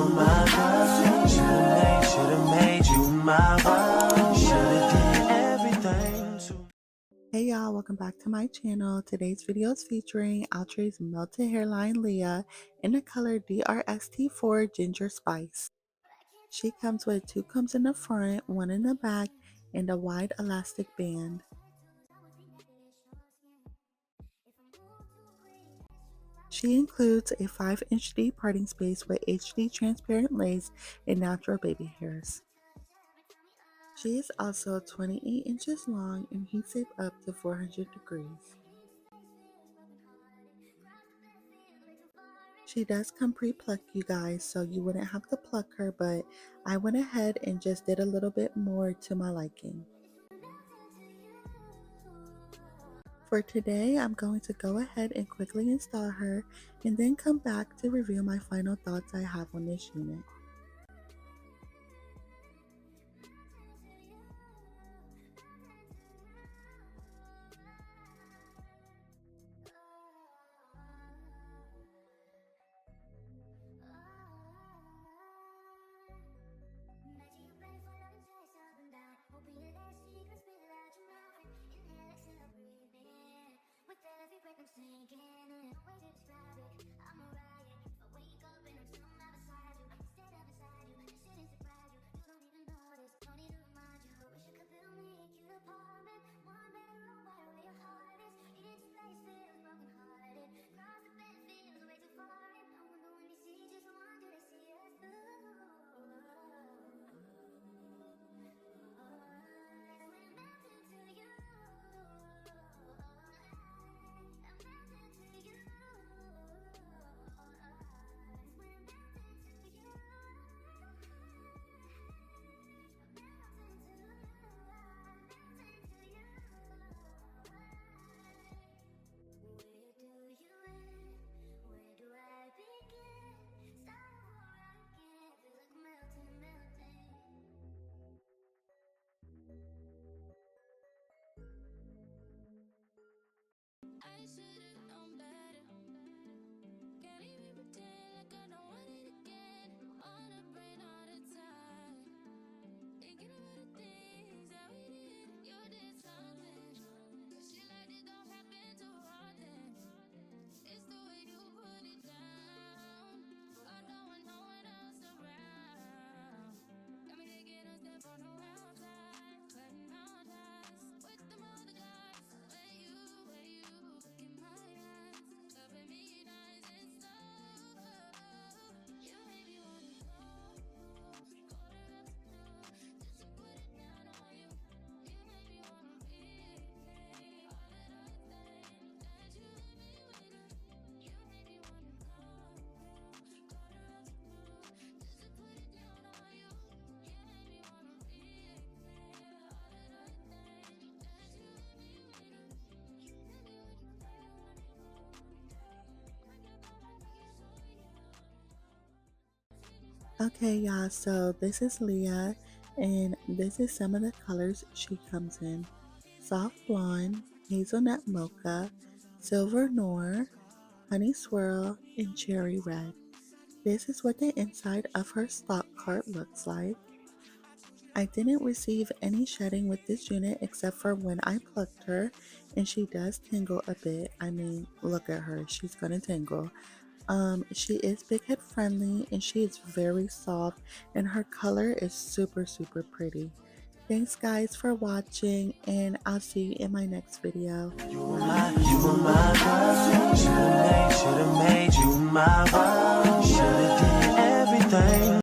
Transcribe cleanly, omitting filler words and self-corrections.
were my girl. Should've made you my world. Should've did everything to. Hey y'all, welcome back to my channel. Today's video is featuring Outre's melted hairline Leah in the color DRST4 Ginger Spice. She comes with 2 combs in the front, 1 in the back, and a wide elastic band. She includes a 5-inch deep parting space with HD transparent lace and natural baby hairs. She is also 28 inches long and heat safe up to 400 degrees. She does come pre-plucked, you guys, so you wouldn't have to pluck her, but I went ahead and just did a little bit more to my liking. For today, I'm going to go ahead and quickly install her and then come back to review my final thoughts I have on this unit. I should've known better. Can't even pretend like I don't want it again. On the brain all the time. Thinking about the things that we did. You did something. Shit like this don't happen too often. It's the way you put it down. Although when no one else around. Got me taking a step on the wrong side. Cutting all ties with them other guys. Where you look in my eyes, loving me nice and slow. You made me wanna go, colder up just to put it down on you. You made me wanna replay all of those things that you left me with. You made me wanna go, colder up just to put it down on you. You made me wanna replay all of those things that you left me with. Okay y'all, so this is Leah and this is some of the colors she comes in. Soft blonde, hazelnut mocha, silver noir, honey swirl, and cherry red. This is what the inside of her stock card looks like. I didn't receive any shedding with this unit except for when I plucked her, and she does tingle a bit. I mean, look at her, she's gonna tingle. She is big head friendly and she is very soft and her color is super pretty. Thanks guys for watching and I'll see you in my next video. You were my girl. Should've made